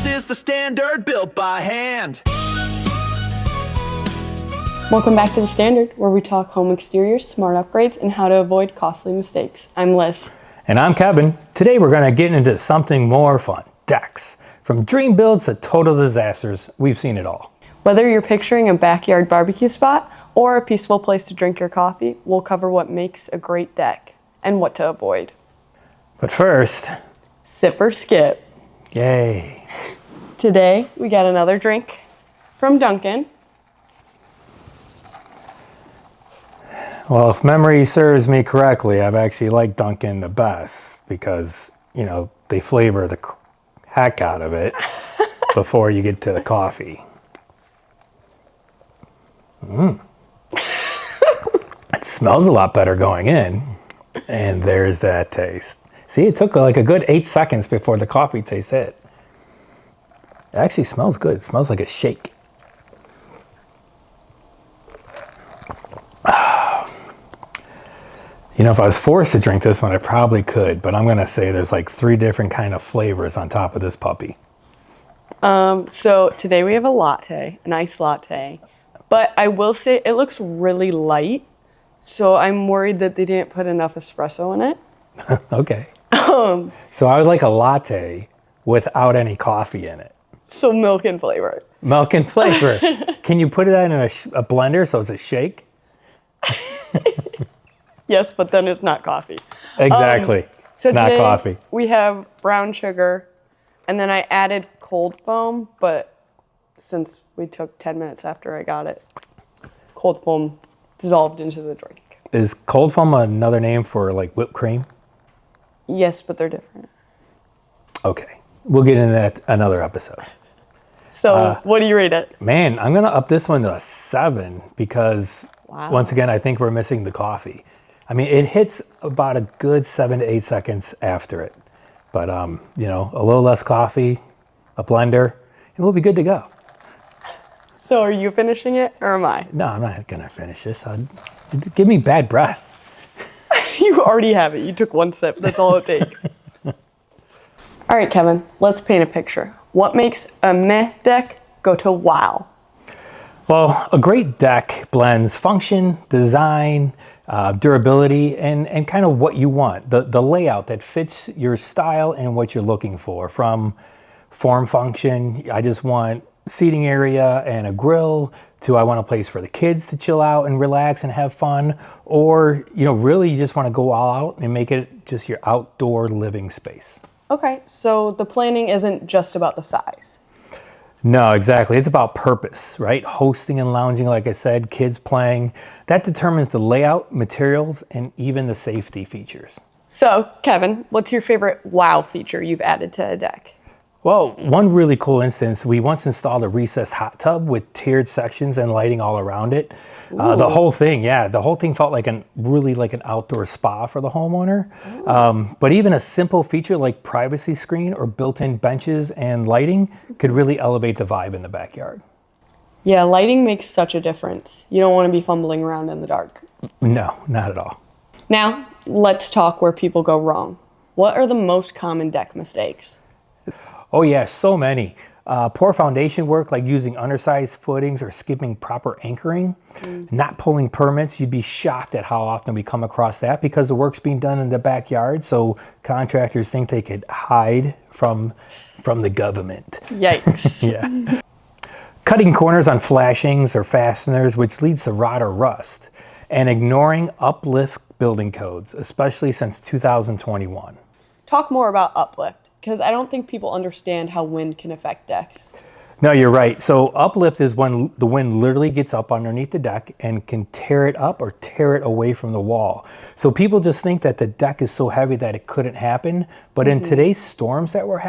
This is the standard built by hand. Welcome back to The Standard, where we talk home exteriors, smart upgrades, and how to avoid costly mistakes. I'm Liz. And I'm Kevin. Today we're going to get into something more fun, decks. From dream builds to total disasters, we've seen it all. Whether you're picturing a backyard barbecue spot or a peaceful place to drink your coffee, we'll cover what makes a great deck and what to avoid. But first, Sip or skip. yay. Today, we got another drink from Dunkin'. Well, if memory serves me correctly, I've actually liked Dunkin' the best because, you know, they flavor the heck out of it before you get to the coffee. It smells a lot better going in, and there's that taste. See, it took like a good 8 seconds before the coffee taste hit. It actually smells good. It smells like a shake. You know, if I was forced to drink this one, I probably could, but I'm gonna say there's like 3 different kind of flavors on top of this puppy. So today we have a latte, a nice latte, but I will say it looks really light, so I'm worried that they didn't put enough espresso in it. Okay. So I would like a latte without any coffee in it. So milk and flavor. Milk and flavor. Can you put it in a blender so it's a shake? Yes, but then it's not coffee. Exactly. So It's not today coffee. we have brown sugar, and then I added cold foam, but since we took 10 minutes after I got it, cold foam dissolved into the drink. Is cold foam another name for like whipped cream? Yes, but they're different. Okay. We'll get into that another episode. So what do you rate it? Man, I'm going to up this one to a 7 because, Wow. once again, I think we're missing the coffee. I mean, it hits about a good 7 to 8 seconds after it. But, you know, a little less coffee, a blender, and we'll be good to go. So are you finishing it, or am I? No, I'm not going to finish this. Give me bad breath. You already have it. You took one sip. That's all it takes. All right, Kevin, let's paint a picture. What makes a meh deck go to wow? Well, a great deck blends function, design, durability, and kind of what you want. The layout that fits your style and what you're looking for. From form function, I just want seating area and a grill, to I want a place for the kids to chill out and relax and have fun. Or, you know, really you just want to go all out and make it just your outdoor living space. Okay, so the planning isn't just about the size. No, exactly. It's about purpose, right? Hosting and lounging, like I said, kids playing. That determines the layout, materials, and even the safety features. So, Kevin, what's your favorite wow feature you've added to a deck? Well, one really cool instance, we once installed a recessed hot tub with tiered sections and lighting all around it. The whole thing felt like really like an outdoor spa for the homeowner. But even a simple feature like privacy screen or built-in benches and lighting could really elevate the vibe in the backyard. Yeah, lighting makes such a difference. You don't want to be fumbling around in the dark. No, not at all. Now, let's talk where people go wrong. What are the most common deck mistakes? Oh yeah, so many. Poor foundation work, like using undersized footings or skipping proper anchoring. Not pulling permits, you'd be shocked at how often we come across that because the work's being done in the backyard, so contractors think they could hide from the government. Yikes. Yeah. Cutting corners on flashings or fasteners, which leads to rot or rust. And ignoring uplift building codes, especially since 2021. Talk more about uplift, because I don't think people understand how wind can affect decks. No, you're right. So uplift is when the wind literally gets up underneath the deck and can tear it up or tear it away from the wall. So people just think that the deck is so heavy that it couldn't happen. But in today's storms that we're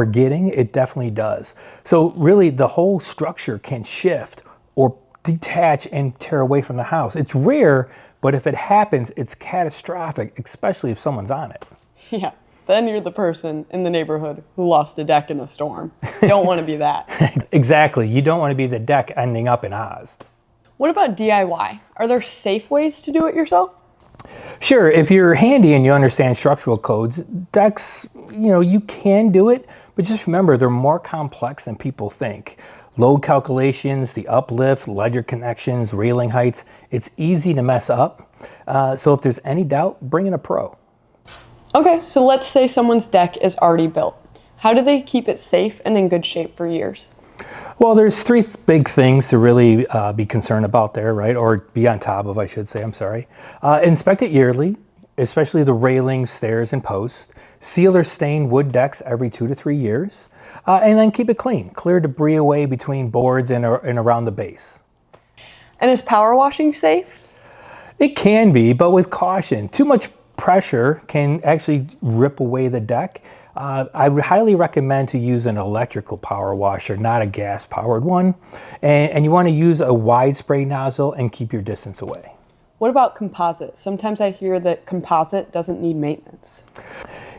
getting, it definitely does. So really the whole structure can shift or detach and tear away from the house. It's rare, but if it happens, it's catastrophic, especially if someone's on it. Yeah. Then you're the person in the neighborhood who lost a deck in a storm. You don't want to be that. Exactly. You don't want to be the deck ending up in Oz. What about DIY? Are there safe ways to do it yourself? Sure, if you're handy and you understand structural codes, decks, you can do it, but just remember they're more complex than people think. Load calculations, the uplift, ledger connections, railing heights, it's easy to mess up. So if there's any doubt, bring in a pro. Okay, so let's say someone's deck is already built. How do they keep it safe and in good shape for years? Well, there's three big things to really be concerned about there, right? Or be on top of, I should say, I'm sorry. Inspect it yearly, especially the railings, stairs, and posts. Seal or stain wood decks every 2 to 3 years. And then keep it clean. Clear debris away between boards and around the base. And is power washing safe? It can be, but with caution. Too much pressure can actually rip away the deck. I would highly recommend to use an electrical power washer, not a gas-powered one. And you want to use a wide spray nozzle and keep your distance away. What about composite? Sometimes I hear that composite doesn't need maintenance.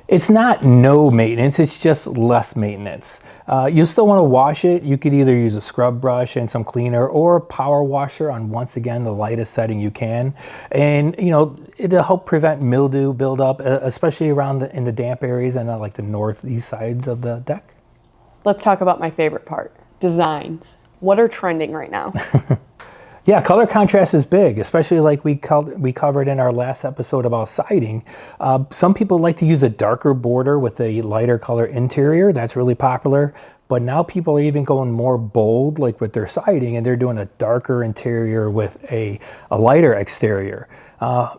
It's not no maintenance, it's just less maintenance. You still want to wash it. You could either use a scrub brush and some cleaner or a power washer on, once again, the lightest setting you can. And, it'll help prevent mildew buildup, especially around in the damp areas and like the northeast sides of the deck. Let's talk about my favorite part, designs. What are trending right now? Yeah, color contrast is big, especially like we covered in our last episode about siding. Some people like to use a darker border with a lighter color interior. That's really popular. But now people are even going more bold, like with their siding, and they're doing a darker interior with a lighter exterior.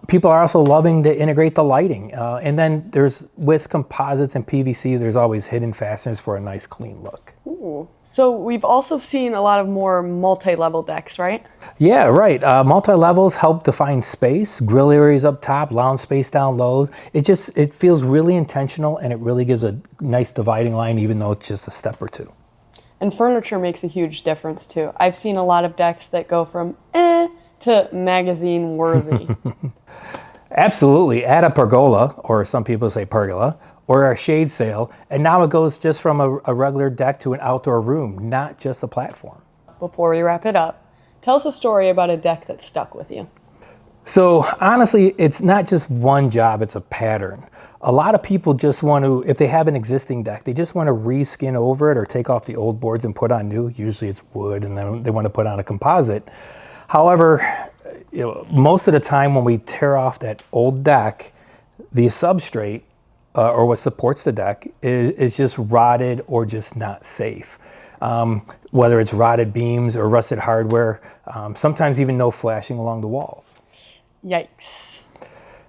People are also loving to integrate the lighting. And then with composites and PVC, there's always hidden fasteners for a nice clean look. Ooh. So we've also seen a lot of more multi-level decks, right? Yeah, right. Multi-levels help define space, grill areas up top, lounge space down low. It feels really intentional, and it really gives a nice dividing line, even though it's just a step or two. And furniture makes a huge difference too. I've seen a lot of decks that go from to magazine worthy. Absolutely. Add a pergola, or some people say pergola, or a shade sail, and now it goes just from a regular deck to an outdoor room, not just a platform. Before we wrap it up, tell us a story about a deck that stuck with you. So honestly, it's not just one job, it's a pattern. A lot of people just want to, if they have an existing deck, they just want to reskin over it or take off the old boards and put on new. Usually it's wood, and then they want to put on a composite. However, most of the time when we tear off that old deck, the substrate or what supports the deck is just rotted or just not safe. Whether it's rotted beams or rusted hardware, sometimes even no flashing along the walls. Yikes.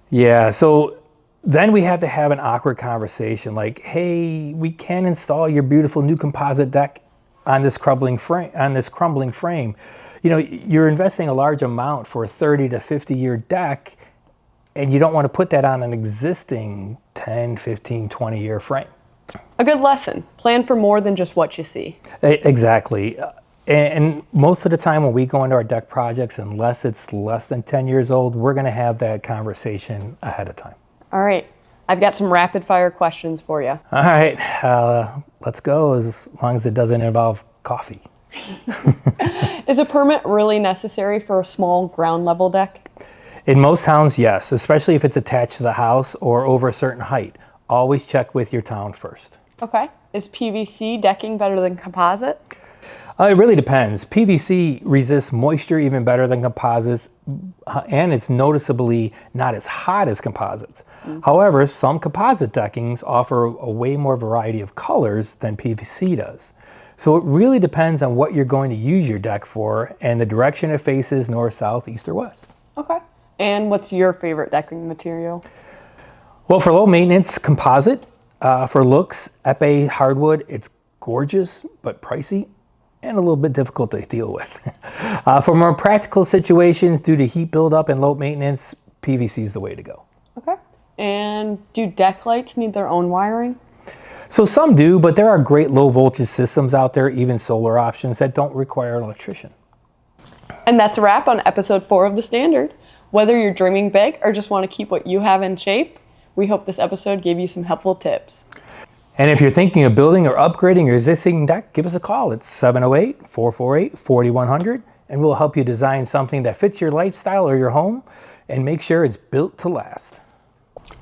Yeah, so then we have to have an awkward conversation like, hey, we can install your beautiful new composite deck on this crumbling frame. You're investing a large amount for a 30 to 50 year deck, and you don't want to put that on an existing 10, 15, 20 year frame. A good lesson. Plan for more than just what you see. Exactly. And most of the time when we go into our deck projects, unless it's less than 10 years old, we're going to have that conversation ahead of time. All right. I've got some rapid fire questions for you. All right. Let's go, as long as it doesn't involve coffee. Is a permit really necessary for a small ground level deck? In most towns, yes, especially if it's attached to the house or over a certain height. Always check with your town first. Okay. Is PVC decking better than composite? It really depends. PVC resists moisture even better than composites, and it's noticeably not as hot as composites. However, some composite deckings offer a way more variety of colors than PVC does. So it really depends on what you're going to use your deck for and the direction it faces, north, south, east, or west. Okay. And what's your favorite decking material? Well, for low maintenance, composite. For looks, epee hardwood. It's gorgeous, but pricey and a little bit difficult to deal with. For more practical situations, due to heat buildup and low maintenance, PVC is the way to go. Okay. And do deck lights need their own wiring? So some do, but there are great low voltage systems out there, even solar options, that don't require an electrician. And that's a wrap on episode 4 of The Standard. Whether you're dreaming big or just want to keep what you have in shape, we hope this episode gave you some helpful tips. And if you're thinking of building or upgrading your existing deck, give us a call. It's 708-448-4100, and we'll help you design something that fits your lifestyle or your home and make sure it's built to last.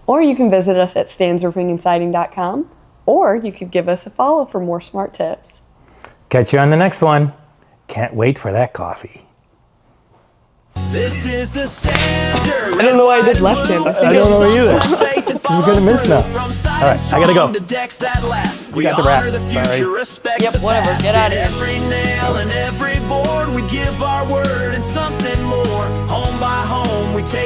Or you can visit us at stansroofingandsiding.com, or you could give us a follow for more smart tips. Catch you on the next one. Can't wait for that coffee. This is the standard. I don't know why I did left-handed. I don't know either. You're gonna miss now. All right, I gotta go. We got the wrap. honor the future, Sorry. respect Yep, the whatever. past. Get out of here. Every nail and every board, we give our word and something more. Home by home, we take